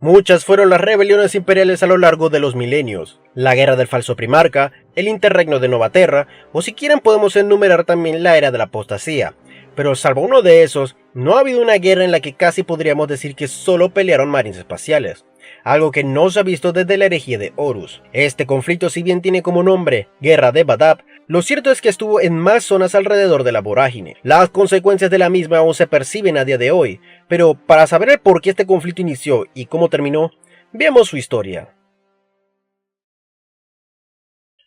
Muchas fueron las rebeliones imperiales a lo largo de los milenios, la guerra del falso primarca, el interregno de Novaterra, o si quieren podemos enumerar también la era de la apostasía, pero salvo uno de esos, no ha habido una guerra en la que casi podríamos decir que solo pelearon marines espaciales, algo que no se ha visto desde la herejía de Horus. Este conflicto, si bien tiene como nombre Guerra de Badab, lo cierto es que estuvo en más zonas alrededor de la vorágine. Las consecuencias de la misma aún se perciben a día de hoy, pero para saber el por qué este conflicto inició y cómo terminó, veamos su historia.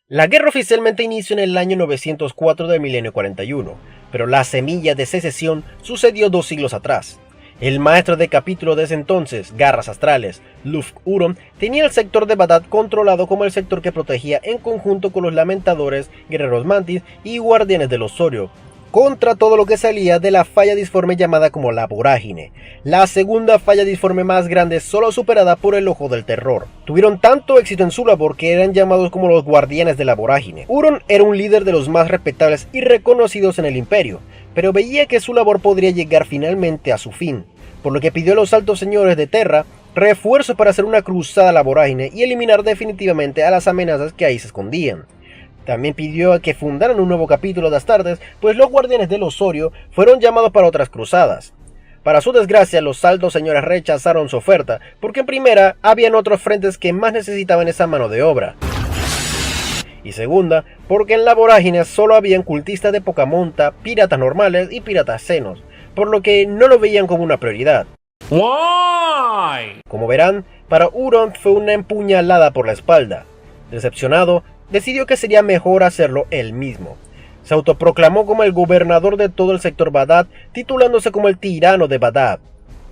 La guerra oficialmente inició en el año 904 del milenio 41, pero la semilla de secesión sucedió 2 siglos atrás. El maestro de capítulo de ese entonces, Garras Astrales, Lufk-Huron, tenía el sector de Badab controlado como el sector que protegía en conjunto con los Lamentadores, Guerreros Mantis y Guardianes del Osorio, contra todo lo que salía de la falla disforme llamada como la Vorágine, la segunda falla disforme más grande solo superada por el Ojo del Terror. Tuvieron tanto éxito en su labor que eran llamados como los Guardianes de la Vorágine. Huron era un líder de los más respetables y reconocidos en el Imperio, pero veía que su labor podría llegar finalmente a su fin, por lo que pidió a los altos señores de Terra refuerzos para hacer una cruzada a la Vorágine y eliminar definitivamente a las amenazas que ahí se escondían. También pidió a que fundaran un nuevo capítulo de Astartes, pues los Guardianes del Osorio fueron llamados para otras cruzadas. Para su desgracia, los altos señores rechazaron su oferta, porque en primera, habían otros frentes que más necesitaban esa mano de obra. Y segunda, porque en la Vorágine solo habían cultistas de poca monta, piratas normales y piratas xenos, por lo que no lo veían como una prioridad. Why? Como verán, para Huron fue una empuñalada por la espalda. Decepcionado, decidió que sería mejor hacerlo él mismo. Se autoproclamó como el gobernador de todo el sector Badab, titulándose como el tirano de Badab.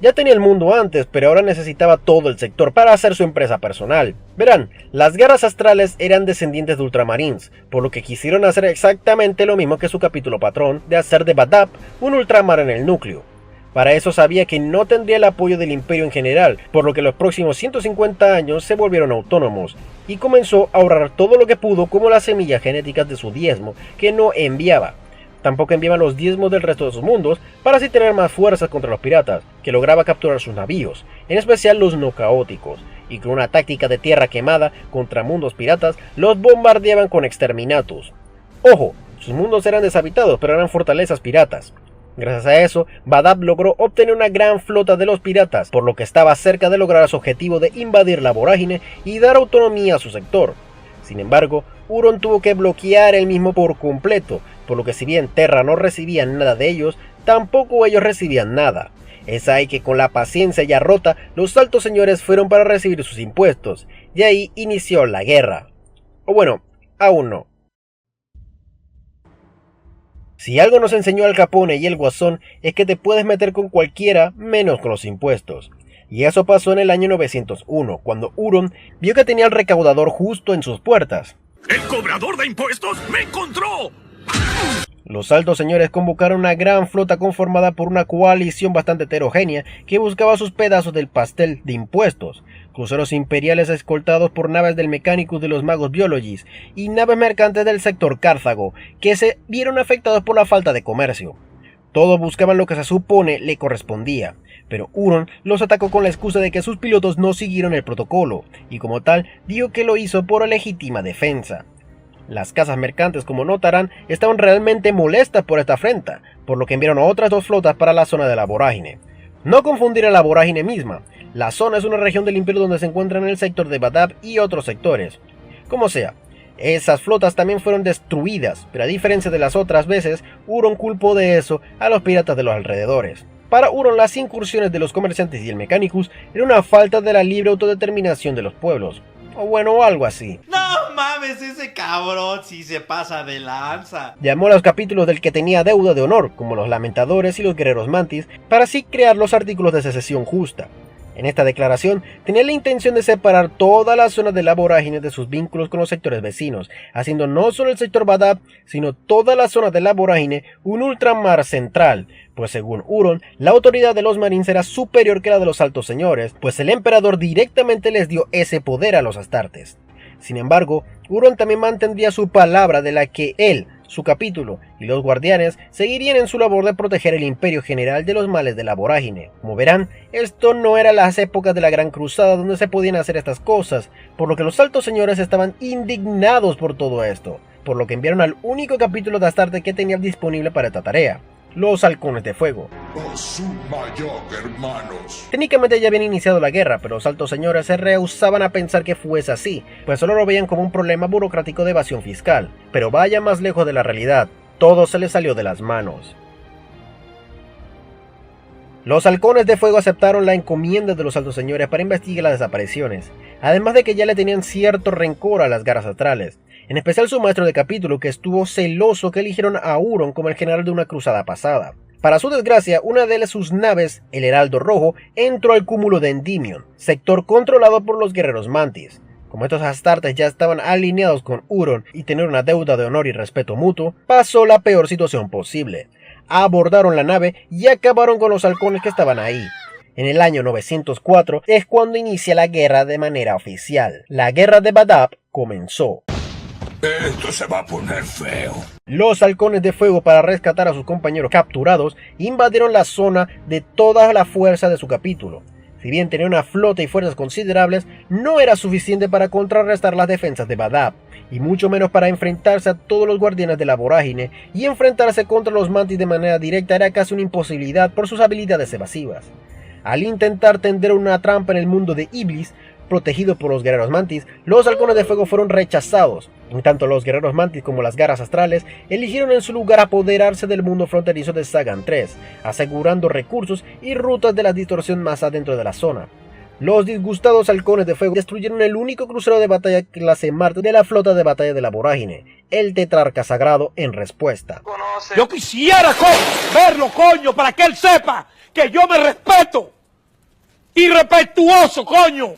Ya tenía el mundo antes, pero ahora necesitaba todo el sector para hacer su empresa personal. Verán, las Garras Astrales eran descendientes de Ultramarines, por lo que quisieron hacer exactamente lo mismo que su capítulo patrón, de hacer de Badab un ultramar en el núcleo. Para eso sabía que no tendría el apoyo del Imperio en general, por lo que los próximos 150 años se volvieron autónomos, y comenzó a ahorrar todo lo que pudo como las semillas genéticas de su diezmo, que no enviaba. Tampoco enviaba los diezmos del resto de sus mundos, para así tener más fuerzas contra los piratas, que lograba capturar sus navíos, en especial los no caóticos, y con una táctica de tierra quemada contra mundos piratas, los bombardeaban con exterminatus. Ojo, sus mundos eran deshabitados, pero eran fortalezas piratas. Gracias a eso, Badab logró obtener una gran flota de los piratas, por lo que estaba cerca de lograr su objetivo de invadir la Vorágine y dar autonomía a su sector. Sin embargo, Huron tuvo que bloquear el mismo por completo, por lo que si bien Terra no recibía nada de ellos, tampoco ellos recibían nada. Es ahí que con la paciencia ya rota, los altos señores fueron para recibir sus impuestos, y ahí inició la guerra. O bueno, aún no. Si algo nos enseñó Al Capone y el Guasón es que te puedes meter con cualquiera menos con los impuestos. Y eso pasó en el año 901, cuando Huron vio que tenía al recaudador justo en sus puertas. ¡El cobrador de impuestos me encontró! Los altos señores convocaron una gran flota conformada por una coalición bastante heterogénea que buscaba sus pedazos del pastel de impuestos, cruceros imperiales escoltados por naves del Mechanicus de los magos Biologis y naves mercantes del sector Carthago, que se vieron afectados por la falta de comercio. Todos buscaban lo que se supone le correspondía, pero Huron los atacó con la excusa de que sus pilotos no siguieron el protocolo, y como tal, dijo que lo hizo por legítima defensa. Las casas mercantes, como notarán, estaban realmente molestas por esta afrenta, por lo que enviaron a otras 2 flotas para la zona de la Vorágine. No confundir a la Vorágine misma, la zona es una región del Imperio donde se encuentran el sector de Badab y otros sectores. Como sea, esas flotas también fueron destruidas, pero a diferencia de las otras veces, Huron culpó de eso a los piratas de los alrededores. Para Huron, las incursiones de los comerciantes y el Mechanicus era una falta de la libre autodeterminación de los pueblos, o bueno, algo así. No mames, ese cabrón sí se pasa de lanza. Llamó a los capítulos del que tenía deuda de honor, como los Lamentadores y los Guerreros Mantis, para así crear los artículos de secesión justa. En esta declaración tenía la intención de separar toda la zona de la Vorágine de sus vínculos con los sectores vecinos, haciendo no solo el sector Badab, sino toda la zona de la Vorágine un ultramar central, pues según Huron, la autoridad de los Marines era superior que la de los altos señores, pues el emperador directamente les dio ese poder a los Astartes. Sin embargo, Huron también mantendría su palabra de la que él, su capítulo y los guardianes seguirían en su labor de proteger el imperio general de los males de la vorágine. Como verán, esto no era las épocas de la Gran Cruzada donde se podían hacer estas cosas, por lo que los altos señores estaban indignados por todo esto, por lo que enviaron al único capítulo de Astarte que tenían disponible para esta tarea: los Halcones de Fuego. Hermanos. Técnicamente ya habían iniciado la guerra, pero los altos señores se rehusaban a pensar que fuese así, pues solo lo veían como un problema burocrático de evasión fiscal. Pero vaya más lejos de la realidad, todo se les salió de las manos. Los Halcones de Fuego aceptaron la encomienda de los altos señores para investigar las desapariciones, además de que ya le tenían cierto rencor a las garras astrales, en especial su maestro de capítulo, que estuvo celoso que eligieron a Huron como el general de una cruzada pasada. Para su desgracia, una de sus naves, el Heraldo Rojo, entró al cúmulo de Endymion, sector controlado por los guerreros Mantis. Como estos Astartes ya estaban alineados con Huron y tenían una deuda de honor y respeto mutuo, pasó la peor situación posible. Abordaron la nave y acabaron con los halcones que estaban ahí. En el año 904 es cuando inicia la guerra de manera oficial. La guerra de Badab comenzó. Esto se va a poner feo. Los Halcones de Fuego, para rescatar a sus compañeros capturados, invadieron la zona de toda la fuerza de su capítulo. Si bien tenía una flota y fuerzas considerables, no era suficiente para contrarrestar las defensas de Badab, y mucho menos para enfrentarse a todos los guardianes de la vorágine, y enfrentarse contra los Mantis de manera directa era casi una imposibilidad por sus habilidades evasivas. Al intentar tender una trampa en el mundo de Iblis, protegido por los guerreros Mantis, los Halcones de Fuego fueron rechazados. En tanto, los guerreros Mantis como las garras astrales eligieron en su lugar apoderarse del mundo fronterizo de Sagan III, asegurando recursos y rutas de la distorsión más adentro de la zona. Los disgustados Halcones de Fuego destruyeron el único crucero de batalla clase Marte de la flota de batalla de la vorágine, el Tetrarca Sagrado, en respuesta. Yo quisiera verlo, coño, para que él sepa que yo me respeto. Irrespetuoso, coño.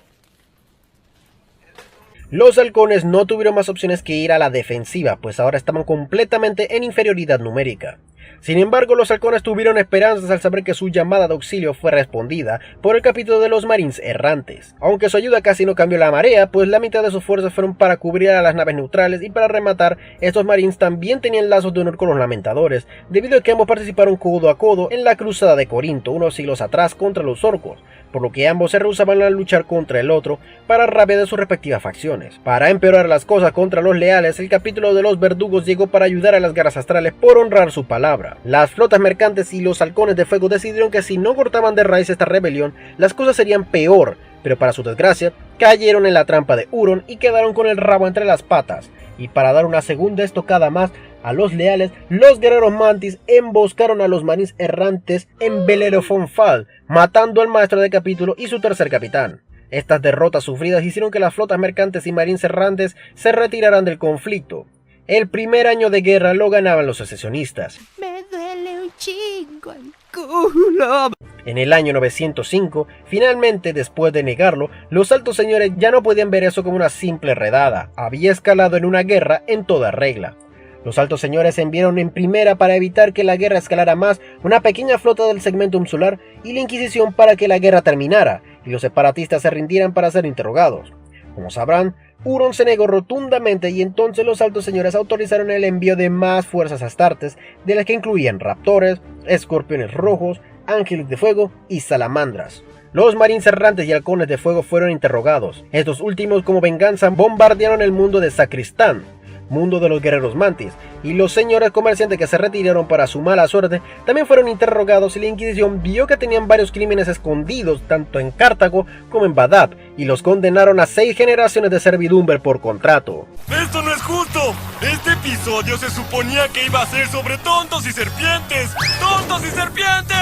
Los halcones no tuvieron más opciones que ir a la defensiva, pues ahora estaban completamente en inferioridad numérica. Sin embargo, los halcones tuvieron esperanzas al saber que su llamada de auxilio fue respondida por el capítulo de los Marines errantes. Aunque su ayuda casi no cambió la marea, pues la mitad de sus fuerzas fueron para cubrir a las naves neutrales, y para rematar, estos Marines también tenían lazos de honor con los Lamentadores, debido a que ambos participaron codo a codo en la cruzada de Corinto unos siglos atrás contra los orcos, por lo que ambos se rehusaban a luchar contra el otro para rabia de sus respectivas facciones. Para empeorar las cosas contra los leales, el capítulo de los verdugos llegó para ayudar a las garras astrales por honrar su palabra. Las flotas mercantes y los Halcones de Fuego decidieron que si no cortaban de raíz esta rebelión, las cosas serían peor, pero para su desgracia, cayeron en la trampa de Huron y quedaron con el rabo entre las patas. Y para dar una segunda estocada más a los leales, los guerreros Mantis emboscaron a los Marines errantes en Bellerophon-Fall, matando al maestro de capítulo y su tercer capitán. Estas derrotas sufridas hicieron que las flotas mercantes y marines errantes se retiraran del conflicto. El primer año de guerra lo ganaban los secesionistas. Me duele un chingo el culo. En el año 905, finalmente, después de negarlo, los altos señores ya no podían ver eso como una simple redada. Había escalado en una guerra en toda regla. Los altos señores enviaron en primera, para evitar que la guerra escalara más, una pequeña flota del Segmentum Solar y la Inquisición para que la guerra terminara y los separatistas se rindieran para ser interrogados. Como sabrán, Huron se negó rotundamente, y entonces los altos señores autorizaron el envío de más fuerzas astartes, de las que incluían raptores, escorpiones rojos, ángeles de fuego y salamandras. Los marines errantes y halcones de fuego fueron interrogados. Estos últimos, como venganza, bombardearon el mundo de Sacristán, mundo de los guerreros Mantis, y los señores comerciantes que se retiraron para su mala suerte también fueron interrogados, y la Inquisición vio que tenían varios crímenes escondidos tanto en Cartago como en Badab, y los condenaron a 6 generaciones de servidumbre por contrato. ¡Esto no es justo! Este episodio se suponía que iba a ser sobre tontos y serpientes. ¡Tontos y serpientes!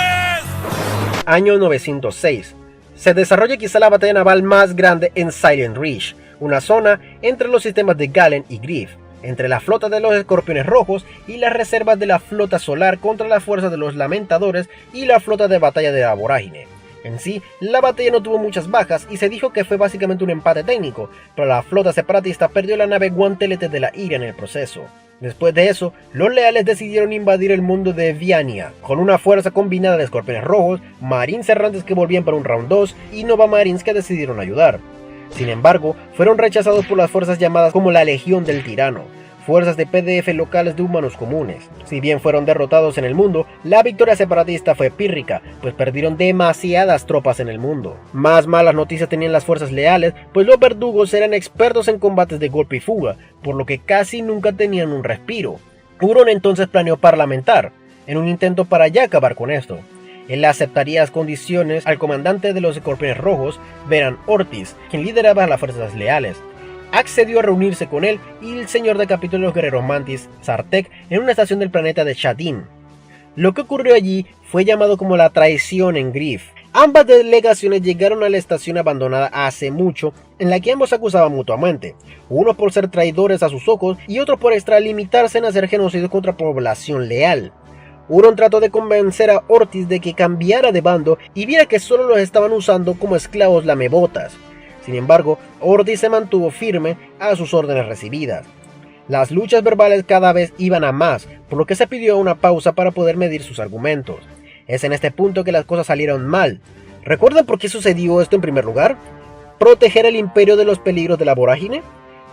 Año 906. Se desarrolla quizá la batalla naval más grande en Silent Reach, una zona entre los sistemas de Galen y Grief, entre la flota de los escorpiones rojos y las reservas de la flota solar contra las fuerzas de los lamentadores y la flota de batalla de la vorágine. En sí, la batalla no tuvo muchas bajas y se dijo que fue básicamente un empate técnico, pero la flota separatista perdió la nave Guantelete de la Ira en el proceso. Después de eso, los leales decidieron invadir el mundo de Viania, con una fuerza combinada de escorpiones rojos, marines errantes que volvían para un round 2 y Nova Marines que decidieron ayudar. Sin embargo, fueron rechazados por las fuerzas llamadas como la Legión del Tirano, fuerzas de PDF locales de humanos comunes. Si bien fueron derrotados en el mundo, la victoria separatista fue pírrica, pues perdieron demasiadas tropas en el mundo. Más malas noticias tenían las fuerzas leales, pues los verdugos eran expertos en combates de golpe y fuga, por lo que casi nunca tenían un respiro. Huron entonces planeó parlamentar, en un intento para ya acabar con esto. Él aceptaría las condiciones al comandante de los Escorpiones Rojos, Veran Ortiz, quien lideraba las fuerzas leales. Accedió a reunirse con él y el señor del capítulo de los guerreros Mantis, Sartek, en una estación del planeta de Shadin. Lo que ocurrió allí fue llamado como la traición en Grif. Ambas delegaciones llegaron a la estación abandonada hace mucho, en la que ambos se acusaban mutuamente, uno por ser traidores a sus ojos y otro por extralimitarse en hacer genocidio contra población leal. Huron trató de convencer a Ortiz de que cambiara de bando y viera que solo los estaban usando como esclavos lamebotas. Sin embargo, Ortiz se mantuvo firme a sus órdenes recibidas. Las luchas verbales cada vez iban a más, por lo que se pidió una pausa para poder medir sus argumentos. Es en este punto que las cosas salieron mal. ¿Recuerdan por qué sucedió esto en primer lugar? ¿Proteger el imperio de los peligros de la vorágine?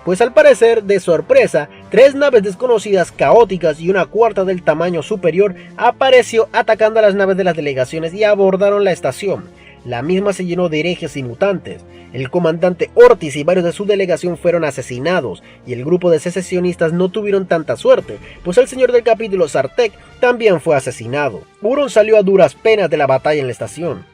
Pues al parecer, de sorpresa, 3 naves desconocidas caóticas y una cuarta del tamaño superior apareció atacando a las naves de las delegaciones y abordaron la estación. La misma se llenó de herejes y mutantes. El comandante Ortiz y varios de su delegación fueron asesinados, y el grupo de secesionistas no tuvieron tanta suerte, pues el señor del capítulo Sartek también fue asesinado. Huron salió a duras penas de la batalla en la estación.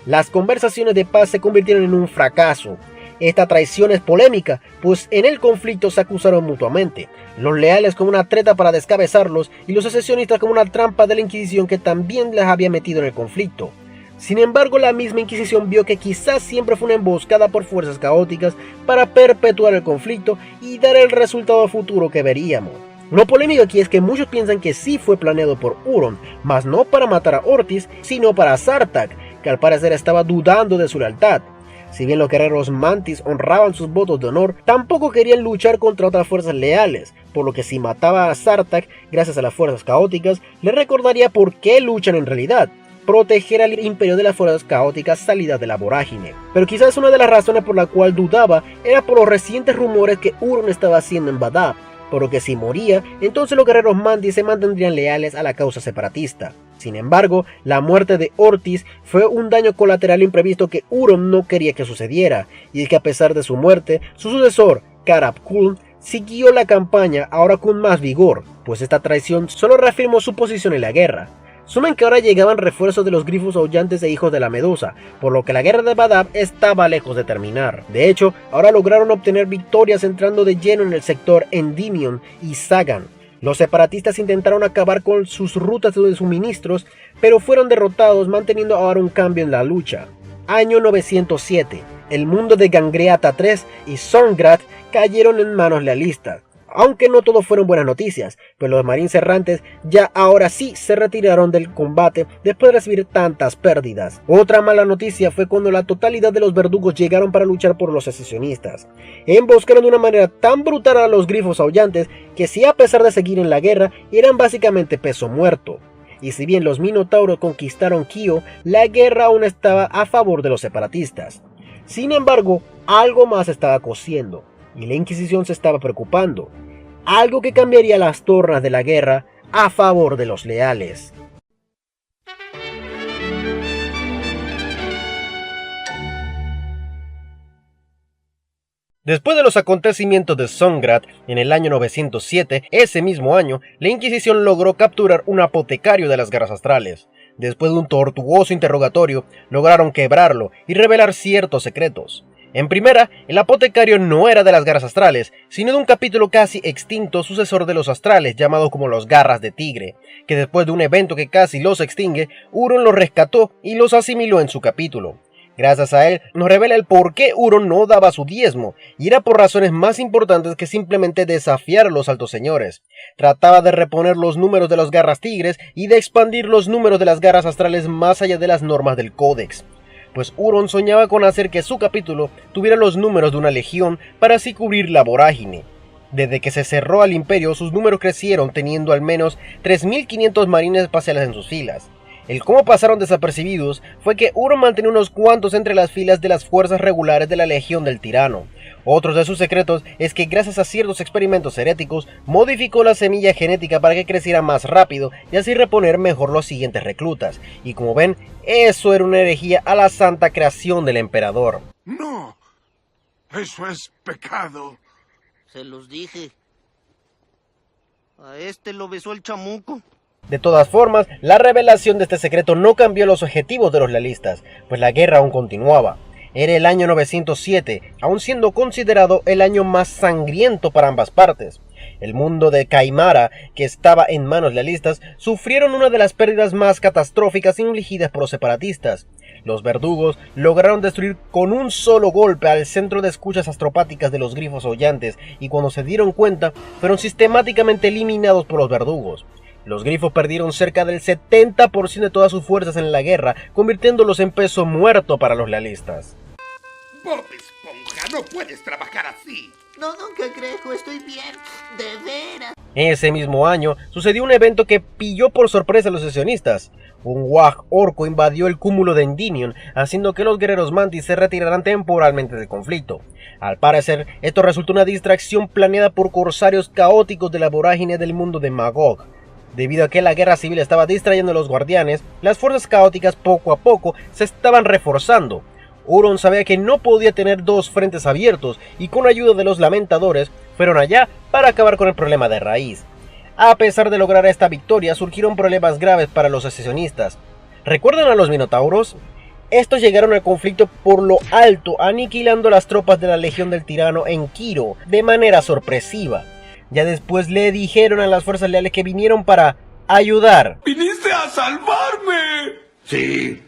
Las conversaciones de paz se convirtieron en un fracaso. Esta traición es polémica, pues en el conflicto se acusaron mutuamente, los leales como una treta para descabezarlos y los secesionistas como una trampa de la Inquisición que también les había metido en el conflicto. Sin embargo, la misma Inquisición vio que quizás siempre fue una emboscada por fuerzas caóticas para perpetuar el conflicto y dar el resultado futuro que veríamos. Lo polémico aquí es que muchos piensan que sí fue planeado por Huron, mas no para matar a Ortiz, sino para Sartak, que al parecer estaba dudando de su lealtad. Si bien los guerreros Mantis honraban sus votos de honor, tampoco querían luchar contra otras fuerzas leales, por lo que si mataba a Sartak gracias a las fuerzas caóticas, le recordaría por qué luchan en realidad: proteger al imperio de las fuerzas caóticas salidas de la vorágine. Pero quizás una de las razones por la cual dudaba era por los recientes rumores que Huron estaba haciendo en Badab, por lo que si moría, entonces los guerreros Mantis se mantendrían leales a la causa separatista. Sin embargo, la muerte de Ortiz fue un daño colateral imprevisto que Huron no quería que sucediera, y es que a pesar de su muerte, su sucesor, Karab Kuln, siguió la campaña, ahora con más vigor, pues esta traición solo reafirmó su posición en la guerra. Sumen que ahora llegaban refuerzos de los grifos aullantes e hijos de la medusa, por lo que la guerra de Badab estaba lejos de terminar. De hecho, ahora lograron obtener victorias entrando de lleno en el sector Endymion y Sagan. Los separatistas intentaron acabar con sus rutas de suministros, pero fueron derrotados, manteniendo ahora un cambio en la lucha. Año 907. El mundo de Gangreata III y Zorngrad cayeron en manos lealistas. Aunque no todo fueron buenas noticias, pues los marines errantes ya ahora sí se retiraron del combate después de recibir tantas pérdidas. Otra mala noticia fue cuando la totalidad de los verdugos llegaron para luchar por los secesionistas. Emboscaron de una manera tan brutal a los grifos aullantes que si a pesar de seguir en la guerra eran básicamente peso muerto. Y si bien los minotauros conquistaron Kio, la guerra aún estaba a favor de los separatistas. Sin embargo, algo más estaba cociendo, y la Inquisición se estaba preocupando. Algo que cambiaría las tornas de la guerra a favor de los leales. Después de los acontecimientos de Zorngrad en el año 907, ese mismo año, la Inquisición logró capturar un apotecario de las guerras astrales. Después de un tortuoso interrogatorio, lograron quebrarlo y revelar ciertos secretos. En primera, el apotecario no era de las garras astrales, sino de un capítulo casi extinto sucesor de los astrales llamado como los Garras de Tigre, que después de un evento que casi los extingue, Huron los rescató y los asimiló en su capítulo. Gracias a él, nos revela el por qué Huron no daba su diezmo, y era por razones más importantes que simplemente desafiar a los altos señores. Trataba de reponer los números de los Garras Tigres y de expandir los números de las garras astrales más allá de las normas del Códex. Pues Huron soñaba con hacer que su capítulo tuviera los números de una legión para así cubrir la vorágine. Desde que se cerró al imperio, sus números crecieron, teniendo al menos 3.500 marines espaciales en sus filas. El cómo pasaron desapercibidos fue que Huron mantenía unos cuantos entre las filas de las fuerzas regulares de la Legión del Tirano. Otro de sus secretos es que gracias a ciertos experimentos heréticos, modificó la semilla genética para que creciera más rápido y así reponer mejor los siguientes reclutas. Y como ven, eso era una herejía a la santa creación del emperador. No, eso es pecado. Se los dije. A este lo besó el chamuco. De todas formas, la revelación de este secreto no cambió los objetivos de los lealistas, pues la guerra aún continuaba. Era el año 907, aún siendo considerado el año más sangriento para ambas partes. El mundo de Caimara, que estaba en manos lealistas, sufrieron una de las pérdidas más catastróficas infligidas por los separatistas. Los verdugos lograron destruir con un solo golpe al centro de escuchas astropáticas de los grifos hollantes, y cuando se dieron cuenta, fueron sistemáticamente eliminados por los verdugos. Los grifos perdieron cerca del 70% de todas sus fuerzas en la guerra, convirtiéndolos en peso muerto para los lealistas. Bob Esponja, no puedes trabajar así. No, don Cangrejo, estoy bien. De veras. Ese mismo año sucedió un evento que pilló por sorpresa a los sesionistas. Un Wag orco invadió el cúmulo de Endymion, haciendo que los guerreros mantis se retiraran temporalmente del conflicto. Al parecer, esto resultó una distracción planeada por corsarios caóticos de la vorágine del mundo de Magog. Debido a que la guerra civil estaba distrayendo a los guardianes, las fuerzas caóticas poco a poco se estaban reforzando. Huron sabía que no podía tener dos frentes abiertos y con ayuda de los lamentadores fueron allá para acabar con el problema de raíz. A pesar de lograr esta victoria, surgieron problemas graves para los secesionistas. ¿Recuerdan a los minotauros? Estos llegaron al conflicto por lo alto, aniquilando las tropas de la Legión del Tirano en Quiro de manera sorpresiva. Ya después le dijeron a las fuerzas leales que vinieron para ayudar. ¡Viniste a salvarme! Sí,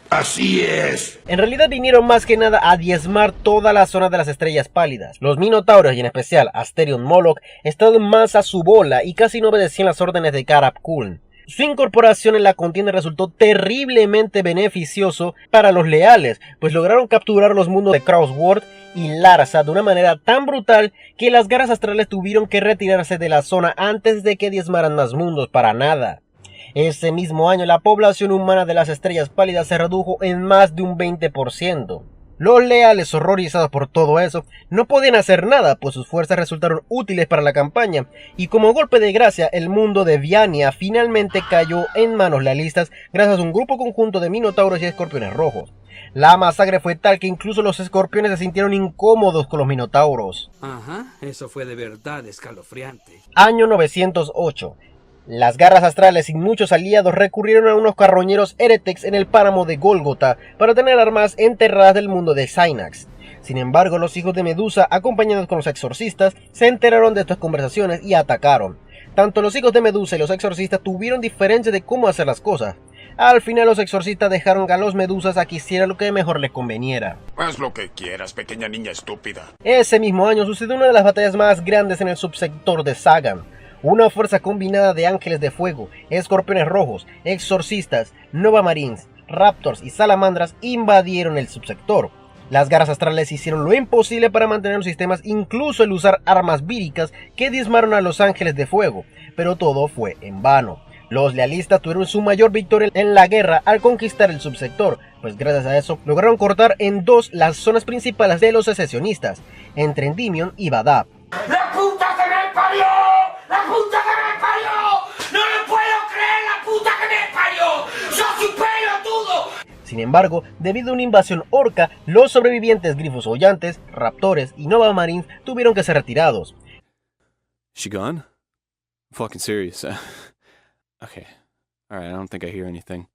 así es. En realidad vinieron más que nada a diezmar toda la zona de las estrellas pálidas. Los minotauros y en especial Asterion Moloch estaban más a su bola y casi no obedecían las órdenes de Karap Kuln. Su incorporación en la contienda resultó terriblemente beneficioso para los leales, pues lograron capturar los mundos de Crossword y Larsa de una manera tan brutal que las garras astrales tuvieron que retirarse de la zona antes de que diezmaran más mundos para nada. Ese mismo año la población humana de las estrellas pálidas se redujo en más de un 20%. Los leales, horrorizados por todo eso, no podían hacer nada, pues sus fuerzas resultaron útiles para la campaña, y como golpe de gracia, el mundo de Viania finalmente cayó en manos lealistas gracias a un grupo conjunto de minotauros y escorpiones rojos. La masacre fue tal que incluso los escorpiones se sintieron incómodos con los minotauros. Ajá, eso fue de verdad escalofriante. Año 908. Las garras astrales y muchos aliados recurrieron a unos carroñeros Heretex en el páramo de Gólgota para tener armas enterradas del mundo de Synax. Sin embargo, los hijos de Medusa, acompañados con los exorcistas, se enteraron de estas conversaciones y atacaron. Tanto los hijos de Medusa y los exorcistas tuvieron diferencias de cómo hacer las cosas. Al final los exorcistas dejaron a los Medusas a que hiciera lo que mejor les conveniera. Haz lo que quieras, pequeña niña estúpida. Ese mismo año sucedió una de las batallas más grandes en el subsector de Sagan. Una fuerza combinada de ángeles de fuego, escorpiones rojos, exorcistas, Nova Marines, raptors y salamandras invadieron el subsector. Las garras astrales hicieron lo imposible para mantener los sistemas, incluso el usar armas víricas que diezmaron a los ángeles de fuego, pero todo fue en vano. Los lealistas tuvieron su mayor victoria en la guerra al conquistar el subsector, pues gracias a eso lograron cortar en dos las zonas principales de los secesionistas, entre Endymion y Badab. ¡La puta que me parió! ¡La puta que me parió! ¡No lo puedo creer, la puta que me parió! ¡Sos un pelotudo! Sin embargo, debido a una invasión orca, los sobrevivientes grifos hollantes, raptores y Nova Marines tuvieron que ser retirados. She gone? I'm fucking serious. Okay. Alright, I don't think I hear anything.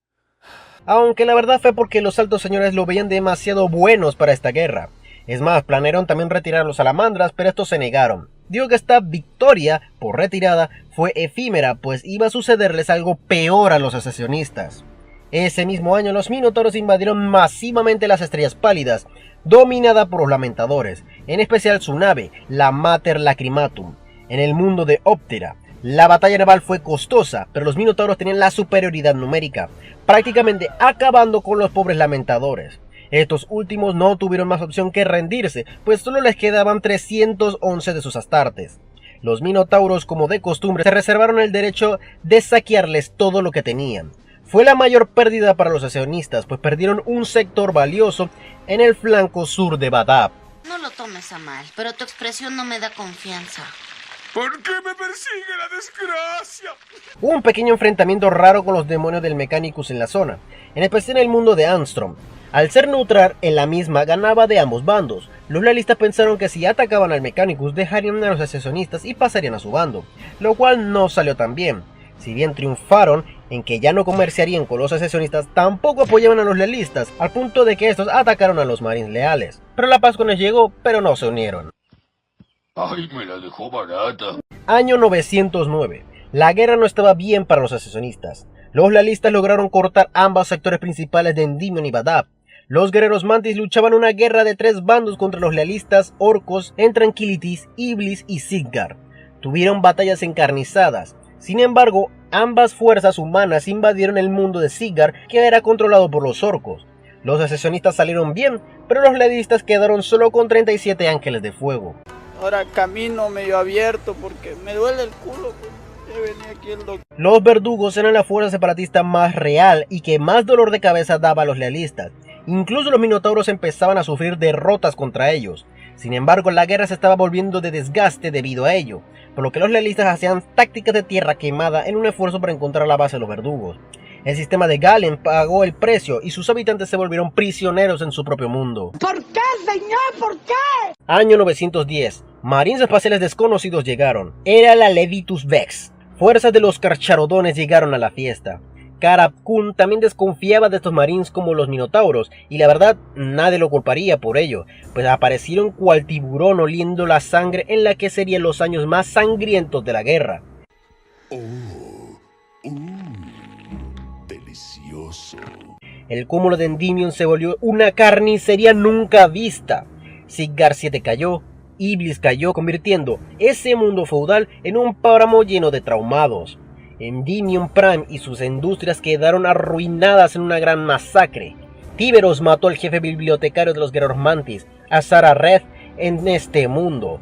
Aunque la verdad fue porque los altos señores lo veían demasiado buenos para esta guerra. Es más, planearon también retirar a los salamandras, pero estos se negaron. Digo que esta victoria, por retirada, fue efímera, pues iba a sucederles algo peor a los secesionistas. Ese mismo año los minotauros invadieron masivamente las estrellas pálidas, dominada por los lamentadores, en especial su nave, la Mater Lacrimatum, en el mundo de Optera. La batalla naval fue costosa, pero los minotauros tenían la superioridad numérica, prácticamente acabando con los pobres lamentadores. Estos últimos no tuvieron más opción que rendirse, pues solo les quedaban 311 de sus astartes. Los minotauros, como de costumbre, se reservaron el derecho de saquearles todo lo que tenían. fue la mayor pérdida para los secesionistas, pues perdieron un sector valioso en el flanco sur de Badab. No lo tomes a mal, pero tu expresión no me da confianza. ¿Por qué me persigue la desgracia? Hubo un pequeño enfrentamiento raro con los demonios del Mechanicus en la zona, en especial en el mundo de Angstrom. Al ser neutral en la misma, ganaba de ambos bandos. Los lealistas pensaron que si atacaban al Mechanicus dejarían a los secesionistas y pasarían a su bando, lo cual no salió tan bien. Si bien triunfaron en que ya no comerciarían con los secesionistas, tampoco apoyaban a los lealistas, al punto de que estos atacaron a los marines leales. Pero la paz con les llegó, pero no se unieron. Ay, me la dejó barata. Año 909. La guerra no estaba bien para los secesionistas. Los lealistas lograron cortar ambos sectores principales de Endymion y Badab. Los guerreros mantis luchaban una guerra de 3 bandos contra los lealistas orcos en Tranquilities, Iblis y Siggar. Tuvieron batallas encarnizadas. Sin embargo, ambas fuerzas humanas invadieron el mundo de Siggar, que era controlado por los orcos. Los secesionistas salieron bien, pero los lealistas quedaron solo con 37 ángeles de fuego. Ahora camino medio abierto porque me duele el culo. Ya venía aquí el doctor. Los verdugos eran la fuerza separatista más real y que más dolor de cabeza daba a los lealistas. Incluso los minotauros empezaban a sufrir derrotas contra ellos. Sin embargo, la guerra se estaba volviendo de desgaste debido a ello, por lo que los lealistas hacían tácticas de tierra quemada en un esfuerzo para encontrar la base de los verdugos. El sistema de Galen pagó el precio y sus habitantes se volvieron prisioneros en su propio mundo. ¿Por qué, señor? ¿Por qué? Año 910. Marines espaciales desconocidos llegaron. Era la Levitus Vex. Fuerzas de los Carcharodones llegaron a la fiesta. Karab Kun también desconfiaba de estos marines como los minotauros, y la verdad nadie lo culparía por ello, pues aparecieron cual tiburón oliendo la sangre en la que serían los años más sangrientos de la guerra. Delicioso. El cúmulo de Endymion se volvió una carnicería nunca vista. Siggar 7 cayó, Iblis cayó, convirtiendo ese mundo feudal en un páramo lleno de traumados. Endymion Prime y sus industrias quedaron arruinadas en una gran masacre. Tíberos mató al jefe bibliotecario de los guerreros mantis, a Sarah Red, en este mundo.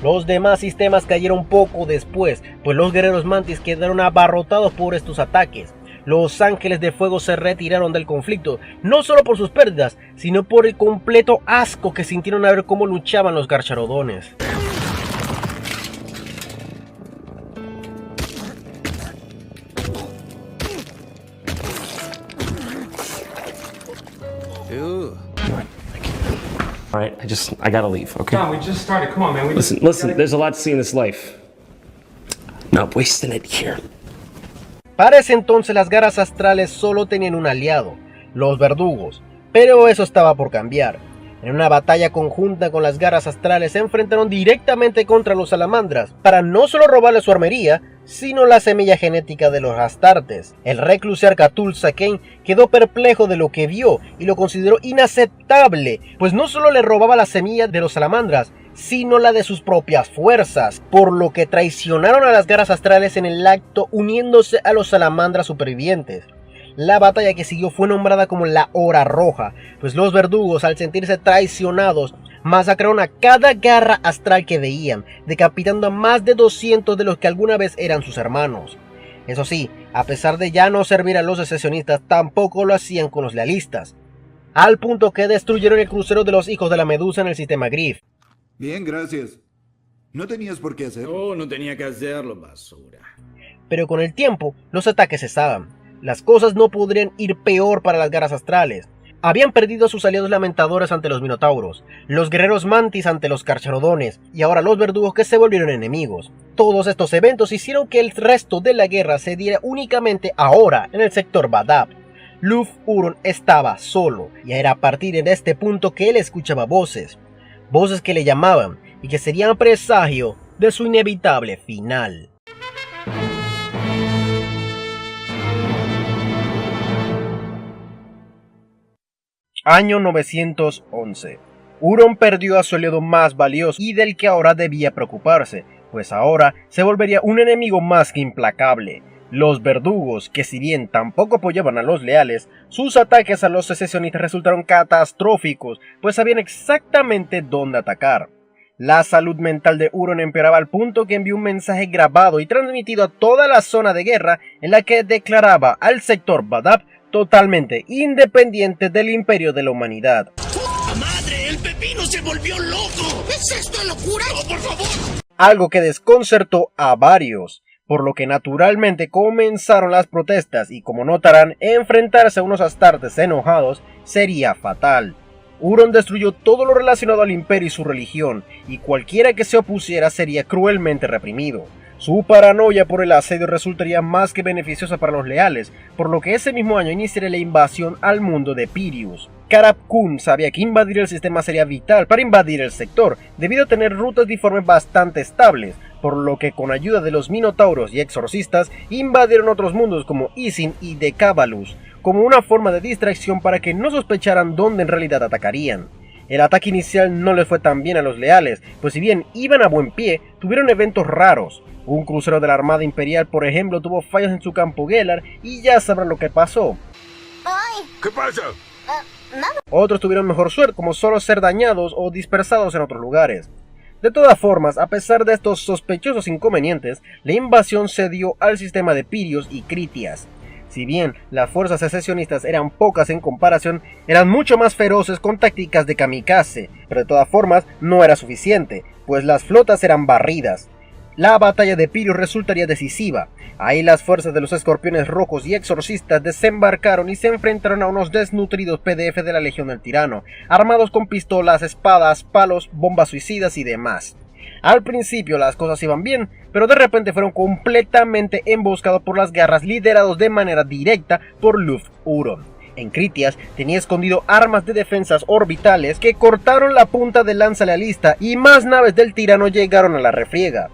Los demás sistemas cayeron poco después, pues los guerreros mantis quedaron abarrotados por estos ataques. Los ángeles de fuego se retiraron del conflicto, no solo por sus pérdidas, sino por el completo asco que sintieron a ver cómo luchaban los Carcharodones. All right, I gotta leave, okay? John, we just started. Come on, man. Listen, there's a lot to see in this life. Not wasting it here. Para ese entonces las garras astrales solo tenían un aliado, los verdugos, pero eso estaba por cambiar. En una batalla conjunta con las garras astrales se enfrentaron directamente contra los salamandras, para no solo robarle su armería, sino la semilla genética de los astartes. El recluso Arcatul Saquen quedó perplejo de lo que vio y lo consideró inaceptable, pues no solo le robaba la semilla de los salamandras, sino la de sus propias fuerzas, por lo que traicionaron a las garras astrales en el acto, uniéndose a los salamandras supervivientes. La batalla que siguió fue nombrada como la Hora Roja, pues los verdugos, al sentirse traicionados, masacraron a cada garra astral que veían, decapitando a más de 200 de los que alguna vez eran sus hermanos. Eso sí, a pesar de ya no servir a los secesionistas, tampoco lo hacían con los lealistas, al punto que destruyeron el crucero de los hijos de la Medusa en el sistema Griff. Bien, gracias. No tenías por qué hacerlo. No tenía que hacerlo, basura. Pero con el tiempo, los ataques cesaban. Las cosas no podrían ir peor para las garras astrales. Habían perdido a sus aliados lamentadores ante los minotauros, los guerreros mantis ante los carcharodones, y ahora los verdugos que se volvieron enemigos. Todos estos eventos hicieron que el resto de la guerra se diera únicamente ahora en el sector Badab. Luf Huron estaba solo, y era a partir de este punto que él escuchaba voces que le llamaban y que serían presagio de su inevitable final. Año 911. Huron perdió a su aliado más valioso y del que ahora debía preocuparse, pues ahora se volvería un enemigo más que implacable. Los verdugos, que si bien tampoco apoyaban a los leales, sus ataques a los secesionistas resultaron catastróficos, pues sabían exactamente dónde atacar. La salud mental de Huron empeoraba al punto que envió un mensaje grabado y transmitido a toda la zona de guerra en la que declaraba al sector Badab totalmente independiente del imperio de la humanidad. ¡Madre! ¡El pepino se volvió loco! ¿Es esto locura? ¡No, por favor! Algo que desconcertó a varios, por lo que naturalmente comenzaron las protestas y, como notarán, enfrentarse a unos astartes enojados sería fatal. Huron destruyó todo lo relacionado al imperio y su religión, y cualquiera que se opusiera sería cruelmente reprimido. Su paranoia por el asedio resultaría más que beneficiosa para los leales, por lo que ese mismo año iniciaría la invasión al mundo de Pirius. Karab Kun sabía que invadir el sistema sería vital para invadir el sector, debido a tener rutas diformes bastante estables, por lo que con ayuda de los minotauros y exorcistas invadieron otros mundos como Isin y Decabalus, como una forma de distracción para que no sospecharan dónde en realidad atacarían. El ataque inicial no les fue tan bien a los leales, pues si bien iban a buen pie, tuvieron eventos raros. Un crucero de la Armada Imperial, por ejemplo, tuvo fallos en su campo Gellar y ya sabrán lo que pasó. ¿Qué pasa? Nada. Otros tuvieron mejor suerte, como solo ser dañados o dispersados en otros lugares. De todas formas, a pesar de estos sospechosos inconvenientes, la invasión se dio al sistema de Pirios y Critias. Si bien las fuerzas secesionistas eran pocas en comparación, eran mucho más feroces con tácticas de kamikaze, pero de todas formas no era suficiente, pues las flotas eran barridas. La batalla de Pirios resultaría decisiva. Ahí las fuerzas de los escorpiones rojos y exorcistas desembarcaron y se enfrentaron a unos desnutridos PDF de la Legión del Tirano, armados con pistolas, espadas, palos, bombas suicidas y demás. Al principio las cosas iban bien, pero de repente fueron completamente emboscados por las garras liderados de manera directa por Luf Huron. En Critias tenía escondido armas de defensas orbitales que cortaron la punta de lanza lealista y más naves del tirano llegaron a la refriega.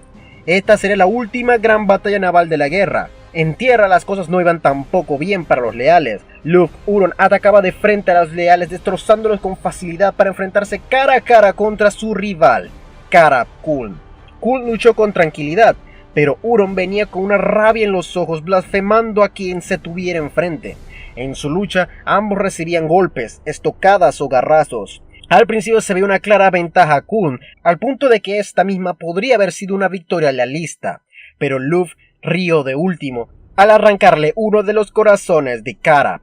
Esta sería la última gran batalla naval de la guerra. En tierra las cosas no iban tampoco bien para los leales. Luf Huron atacaba de frente a los leales, destrozándolos con facilidad para enfrentarse cara a cara contra su rival, Karab Kun. Kun luchó con tranquilidad, pero Huron venía con una rabia en los ojos, blasfemando a quien se tuviera enfrente. En su lucha, ambos recibían golpes, estocadas o garrazos. Al principio se veía una clara ventaja a Kun, al punto de que esta misma podría haber sido una victoria lealista, pero Luf rió de último, al arrancarle uno de los corazones de Karab.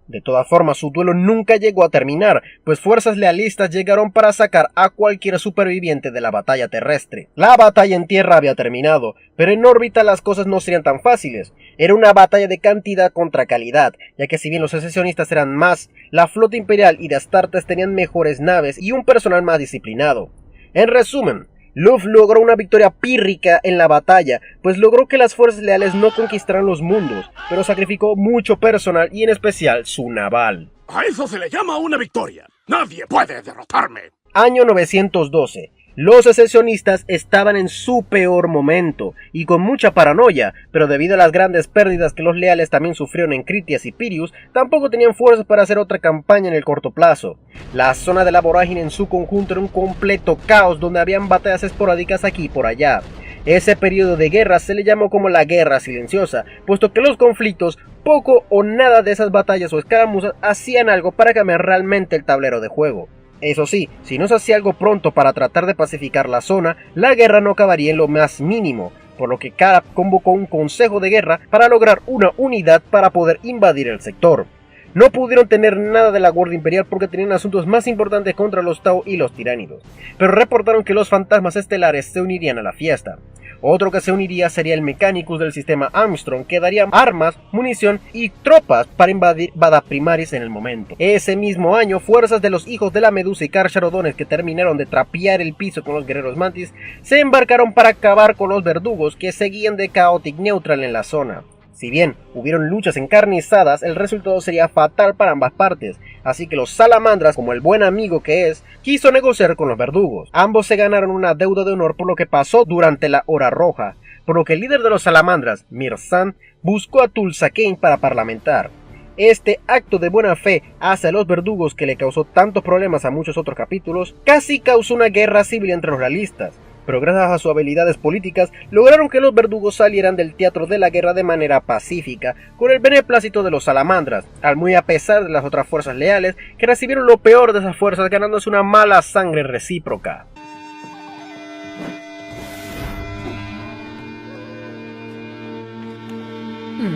De todas formas, su duelo nunca llegó a terminar, pues fuerzas lealistas llegaron para sacar a cualquier superviviente de la batalla terrestre. La batalla en tierra había terminado, pero en órbita las cosas no serían tan fáciles. Era una batalla de cantidad contra calidad, ya que si bien los secesionistas eran más, la flota imperial y de Astartes tenían mejores naves y un personal más disciplinado. En resumen, Luf logró una victoria pírrica en la batalla, pues logró que las fuerzas leales no conquistaran los mundos, pero sacrificó mucho personal y en especial su naval. A eso se le llama una victoria. Nadie puede derrotarme. Año 912. Los secesionistas estaban en su peor momento y con mucha paranoia, pero debido a las grandes pérdidas que los leales también sufrieron en Critias y Pirius, tampoco tenían fuerzas para hacer otra campaña en el corto plazo. La zona de la vorágine en su conjunto era un completo caos donde habían batallas esporádicas aquí y por allá. Ese periodo de guerra se le llamó como la Guerra Silenciosa, puesto que los conflictos, poco o nada de esas batallas o escaramuzas hacían algo para cambiar realmente el tablero de juego. Eso sí, si no se hacía algo pronto para tratar de pacificar la zona, la guerra no acabaría en lo más mínimo, por lo que Karab convocó un consejo de guerra para lograr una unidad para poder invadir el sector. No pudieron tener nada de la Guardia Imperial porque tenían asuntos más importantes contra los Tau y los tiránidos, pero reportaron que los fantasmas estelares se unirían a la fiesta. Otro que se uniría sería el Mechanicus del sistema Armstrong, que daría armas, munición y tropas para invadir Badab Primaris en el momento. Ese mismo año, fuerzas de los hijos de la Medusa y Carcharodones, que terminaron de trapear el piso con los guerreros Mantis, se embarcaron para acabar con los verdugos que seguían de Chaotic Neutral en la zona. Si bien hubieron luchas encarnizadas, el resultado sería fatal para ambas partes, así que los Salamandras, como el buen amigo que es, quiso negociar con los verdugos. Ambos se ganaron una deuda de honor por lo que pasó durante la Hora Roja, por lo que el líder de los Salamandras, Mir-San, buscó a Tulsa-Cain para parlamentar. Este acto de buena fe hacia los verdugos, que le causó tantos problemas a muchos otros capítulos, casi causó una guerra civil entre los realistas. Pero gracias a sus habilidades políticas lograron que los verdugos salieran del teatro de la guerra de manera pacífica, con el beneplácito de los Salamandras, al muy a pesar de las otras fuerzas leales que recibieron lo peor de esas fuerzas, ganándose una mala sangre recíproca.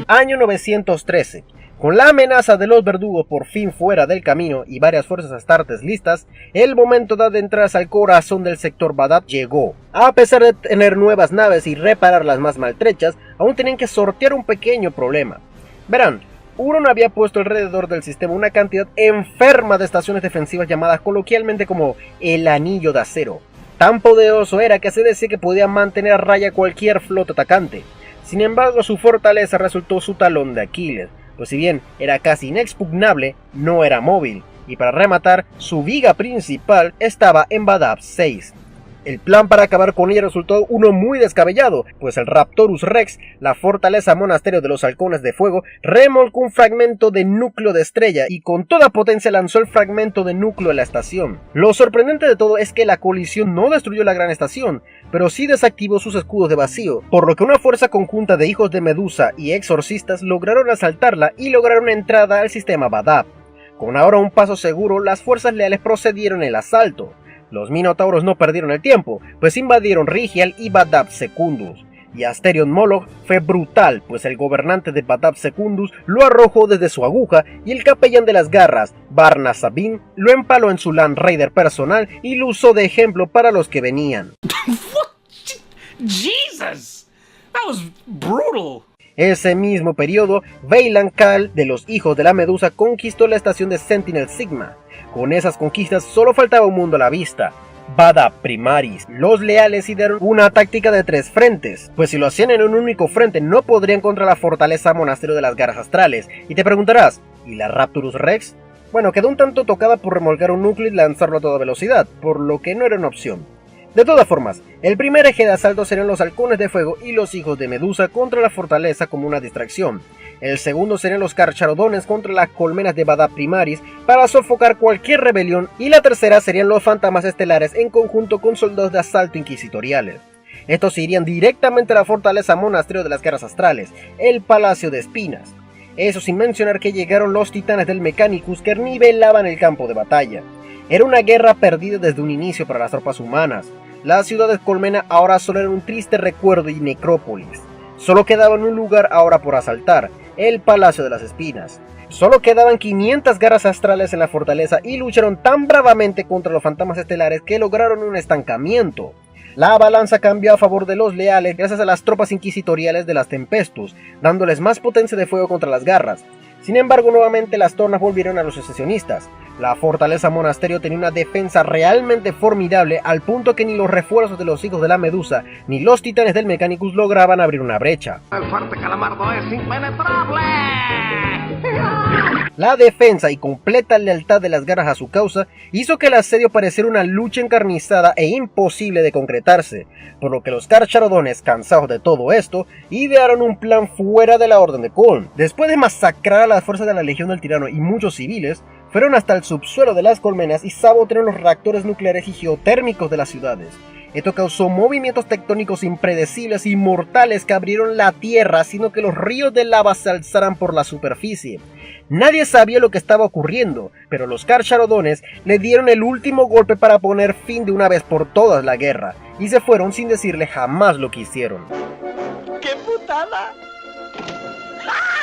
Año 913. Con la amenaza de los verdugos por fin fuera del camino y varias fuerzas astartes listas, el momento de adentrarse al corazón del sector Badab llegó. A pesar de tener nuevas naves y reparar las más maltrechas, aún tenían que sortear un pequeño problema. Verán, Huron había puesto alrededor del sistema una cantidad enferma de estaciones defensivas llamadas coloquialmente como el Anillo de Acero. Tan poderoso era que se decía que podía mantener a raya cualquier flota atacante. Sin embargo, su fortaleza resultó su talón de Aquiles, pues si bien era casi inexpugnable, no era móvil, y para rematar, su viga principal estaba en Badab 6. El plan para acabar con ella resultó uno muy descabellado, pues el Raptorus Rex, la fortaleza monasterio de los halcones de fuego, remolcó un fragmento de núcleo de estrella y con toda potencia lanzó el fragmento de núcleo a la estación. Lo sorprendente de todo es que la colisión no destruyó la gran estación, pero sí desactivó sus escudos de vacío, por lo que una fuerza conjunta de hijos de Medusa y exorcistas lograron asaltarla y lograron entrada al sistema Badab. Con ahora un paso seguro, las fuerzas leales procedieron el asalto. Los Minotauros no perdieron el tiempo, pues invadieron Rigial y Badab Secundus. Y Asterion Moloch fue brutal, pues el gobernante de Badab Secundus lo arrojó desde su aguja y el capellán de las garras, Barna Sabin, lo empaló en su Land Raider personal y lo usó de ejemplo para los que venían. Jesus! That was brutal! Ese mismo periodo, Veilan Khal de los Hijos de la Medusa conquistó la estación de Sentinel Sigma. Con esas conquistas solo faltaba un mundo a la vista, Badab Primaris. Los leales idearon una táctica de 3 frentes, pues si lo hacían en un único frente no podrían contra la fortaleza monasterio de las garras astrales. Y te preguntarás, ¿y la Raptorus Rex? Bueno, quedó un tanto tocada por remolcar un núcleo y lanzarlo a toda velocidad, por lo que no era una opción. De todas formas, el primer eje de asalto serían los halcones de fuego y los hijos de Medusa contra la fortaleza como una distracción. El segundo serían los carcharodones contra las colmenas de Badab Primaris para sofocar cualquier rebelión, y la tercera serían los fantasmas estelares en conjunto con soldados de asalto inquisitoriales. Estos irían directamente a la fortaleza monasterio de las garras astrales, el Palacio de Espinas. Eso sin mencionar que llegaron los titanes del Mechanicus que nivelaban el campo de batalla. Era una guerra perdida desde un inicio para las tropas humanas. Las ciudades colmena ahora solo eran un triste recuerdo y necrópolis. Solo quedaba un lugar ahora por asaltar, el Palacio de las Espinas. Solo quedaban 500 garras astrales en la fortaleza y lucharon tan bravamente contra los fantasmas estelares que lograron un estancamiento. La balanza cambió a favor de los leales gracias a las tropas inquisitoriales de las Tempestus, dándoles más potencia de fuego contra las garras. Sin embargo, nuevamente las tornas volvieron a los secesionistas. La fortaleza monasterio tenía una defensa realmente formidable al punto que ni los refuerzos de los hijos de la Medusa ni los titanes del Mechanicus lograban abrir una brecha. El fuerte calamardo es impenetrable. La defensa y completa lealtad de las garras a su causa hizo que el asedio pareciera una lucha encarnizada e imposible de concretarse, por lo que los carcharodones, cansados de todo esto, idearon un plan fuera de la orden de Khuln. Después de masacrar a las fuerzas de la Legión del Tirano y muchos civiles, fueron hasta el subsuelo de las colmenas y sabotearon los reactores nucleares y geotérmicos de las ciudades. Esto causó movimientos tectónicos impredecibles y mortales que abrieron la tierra, haciendo que los ríos de lava se alzaran por la superficie. Nadie sabía lo que estaba ocurriendo, pero los carcharodones le dieron el último golpe para poner fin de una vez por todas la guerra, y se fueron sin decirle jamás lo que hicieron. ¡Qué putada!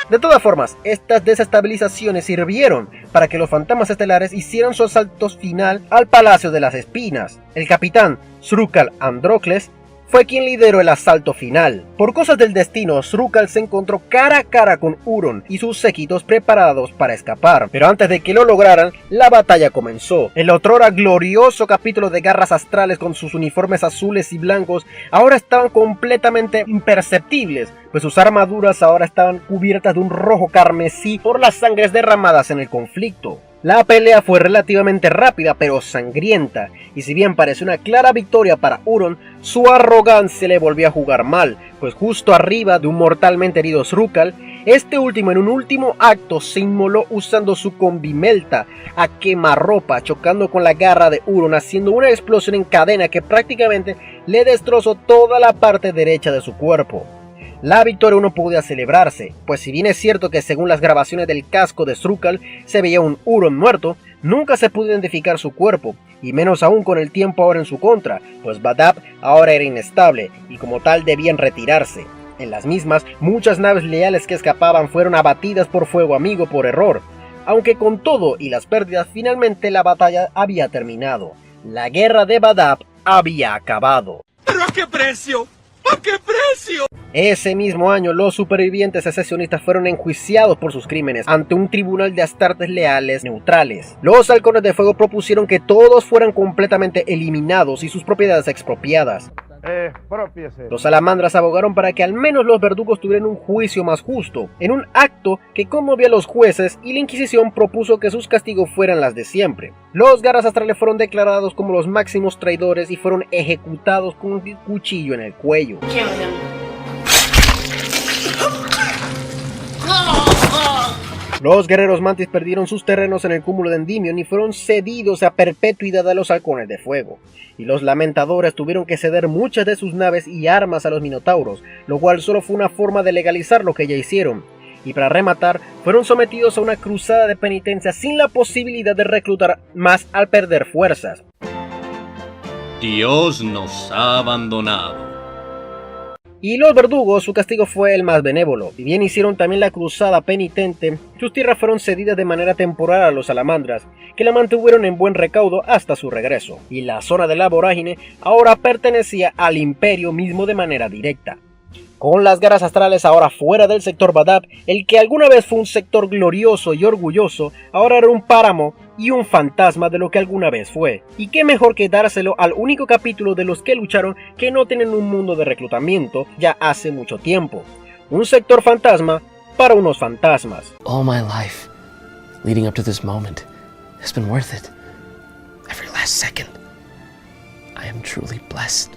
De todas formas, estas desestabilizaciones sirvieron para que los fantasmas estelares hicieran su asalto final al Palacio de las Espinas. El capitán Srukal Androcles fue quien lideró el asalto final. Por cosas del destino, Srukal se encontró cara a cara con Huron y sus séquitos preparados para escapar. Pero antes de que lo lograran, la batalla comenzó. El otrora glorioso capítulo de garras astrales con sus uniformes azules y blancos ahora estaban completamente imperceptibles, pues sus armaduras ahora estaban cubiertas de un rojo carmesí por las sangres derramadas en el conflicto. La pelea fue relativamente rápida pero sangrienta, y si bien pareció una clara victoria para Huron, su arrogancia le volvió a jugar mal, pues justo arriba de un mortalmente herido Srukal, este último en un último acto se inmoló usando su combimelta a quemarropa, chocando con la garra de Huron, haciendo una explosión en cadena que prácticamente le destrozó toda la parte derecha de su cuerpo. La victoria no podía celebrarse, pues si bien es cierto que según las grabaciones del casco de Srukal se veía un Huron muerto, nunca se pudo identificar su cuerpo, y menos aún con el tiempo ahora en su contra, pues Badab ahora era inestable y como tal debían retirarse. En las mismas, muchas naves leales que escapaban fueron abatidas por fuego amigo por error. Aunque con todo y las pérdidas, finalmente la batalla había terminado. La guerra de Badab había acabado. ¿Pero a qué precio? ¿A qué precio? Ese mismo año, los supervivientes secesionistas fueron enjuiciados por sus crímenes ante un tribunal de astartes leales neutrales. Los halcones de fuego propusieron que todos fueran completamente eliminados y sus propiedades expropiadas. Los salamandras abogaron para que al menos los verdugos tuvieran un juicio más justo, en un acto que conmovió a los jueces, y la Inquisición propuso que sus castigos fueran las de siempre. Los garras astrales fueron declarados como los máximos traidores y fueron ejecutados con un cuchillo en el cuello. Los guerreros mantis perdieron sus terrenos en el cúmulo de Endymion y fueron cedidos a perpetuidad a los halcones de fuego. Y los lamentadores tuvieron que ceder muchas de sus naves y armas a los minotauros, lo cual solo fue una forma de legalizar lo que ya hicieron. Y para rematar, fueron sometidos a una cruzada de penitencia sin la posibilidad de reclutar más al perder fuerzas. Dios nos ha abandonado. Y los verdugos, su castigo fue el más benévolo. Si bien hicieron también la cruzada penitente, sus tierras fueron cedidas de manera temporal a los salamandras, que la mantuvieron en buen recaudo hasta su regreso. Y la zona de la vorágine ahora pertenecía al imperio mismo de manera directa. Con las garras astrales ahora fuera del sector Badab, el que alguna vez fue un sector glorioso y orgulloso, ahora era un páramo y un fantasma de lo que alguna vez fue. Y qué mejor que dárselo al único capítulo de los que lucharon que no tienen un mundo de reclutamiento ya hace mucho tiempo. Un sector fantasma para unos fantasmas. All my life, leading up to this moment, has been worth it. Every last second. I am truly blessed.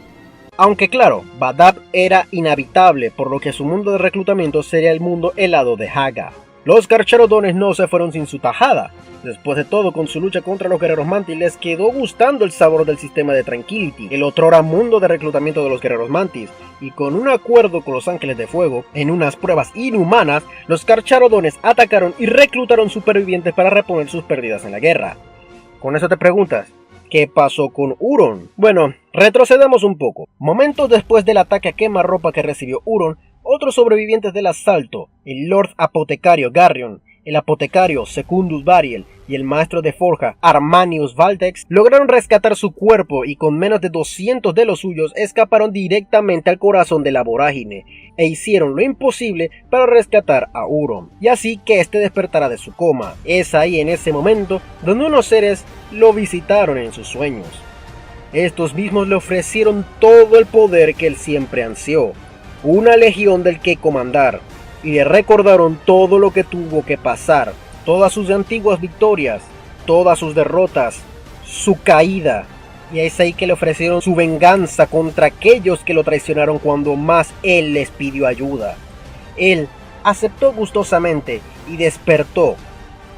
Aunque claro, Badab era inhabitable, por lo que su mundo de reclutamiento sería el mundo helado de Haga. Los carcharodones no se fueron sin su tajada. Después de todo, con su lucha contra los guerreros mantis, les quedó gustando el sabor del sistema de Tranquility, el otrora mundo de reclutamiento de los guerreros mantis, y con un acuerdo con los ángeles de fuego, en unas pruebas inhumanas, los carcharodones atacaron y reclutaron supervivientes para reponer sus pérdidas en la guerra. Con eso te preguntas, ¿qué pasó con Huron? Bueno, retrocedamos un poco. Momentos después del ataque a quemarropa que recibió Huron, otros sobrevivientes del asalto, el Lord Apotecario Garrion, el apotecario Secundus Variel y el maestro de forja Armanius Valtex, lograron rescatar su cuerpo y con menos de 200 de los suyos escaparon directamente al corazón de la vorágine e hicieron lo imposible para rescatar a Huron, y así que este despertara de su coma. Es ahí en ese momento donde unos seres lo visitaron en sus sueños. Estos mismos le ofrecieron todo el poder que él siempre ansió, una legión del que comandar, y le recordaron todo lo que tuvo que pasar, todas sus antiguas victorias, todas sus derrotas, su caída, y es ahí que le ofrecieron su venganza contra aquellos que lo traicionaron cuando más él les pidió ayuda. Él aceptó gustosamente y despertó.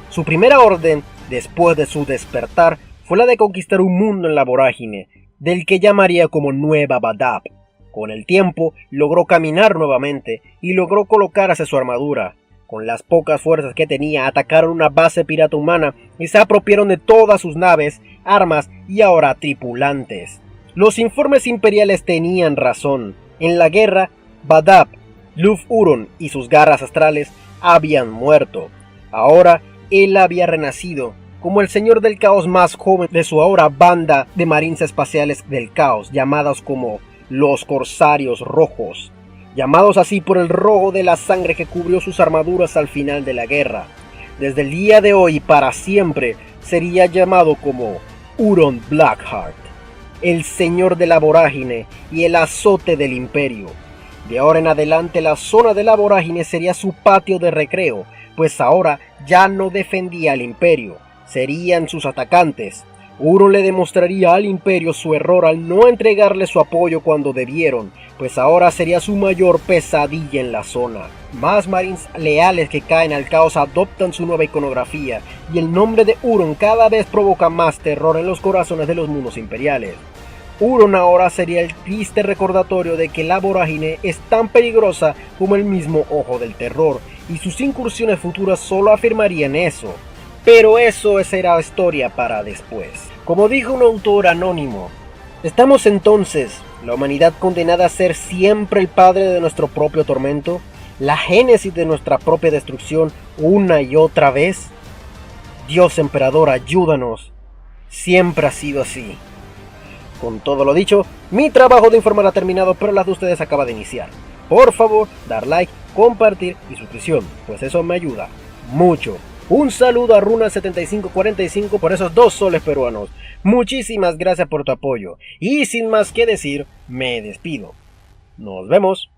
Su primera orden, después de su despertar, fue la de conquistar un mundo en la vorágine, del que llamaría como Nueva Badab. Con el tiempo, logró caminar nuevamente y logró colocarse su armadura. Con las pocas fuerzas que tenía, atacaron una base pirata humana y se apropiaron de todas sus naves, armas y ahora tripulantes. Los informes imperiales tenían razón. En la guerra, Badab, Luf Huron y sus garras astrales habían muerto. Ahora, él había renacido como el señor del caos más joven de su ahora banda de marines espaciales del caos, llamados como los Corsarios Rojos, llamados así por el rojo de la sangre que cubrió sus armaduras al final de la guerra. Desde el día de hoy y para siempre sería llamado como Huron Blackheart, el señor de la vorágine y el azote del imperio. De ahora en adelante la zona de la vorágine sería su patio de recreo, pues ahora ya no defendía al imperio, serían sus atacantes. Huron le demostraría al imperio su error al no entregarle su apoyo cuando debieron, pues ahora sería su mayor pesadilla en la zona. Más marines leales que caen al caos adoptan su nueva iconografía, y el nombre de Huron cada vez provoca más terror en los corazones de los mundos imperiales. Huron ahora sería el triste recordatorio de que la vorágine es tan peligrosa como el mismo Ojo del Terror, y sus incursiones futuras solo afirmarían eso. Pero eso será historia para después. Como dijo un autor anónimo, estamos entonces ¿La humanidad condenada a ser siempre el padre de nuestro propio tormento? ¿La génesis de nuestra propia destrucción una y otra vez? Dios emperador, ayúdanos. Siempre ha sido así. Con todo lo dicho, mi trabajo de informar ha terminado, pero las de ustedes acaba de iniciar. Por favor, dar like, compartir y suscripción, pues eso me ayuda mucho. Un saludo a Runa7545 por esos 2 soles peruanos. Muchísimas gracias por tu apoyo. Y sin más que decir, me despido. Nos vemos.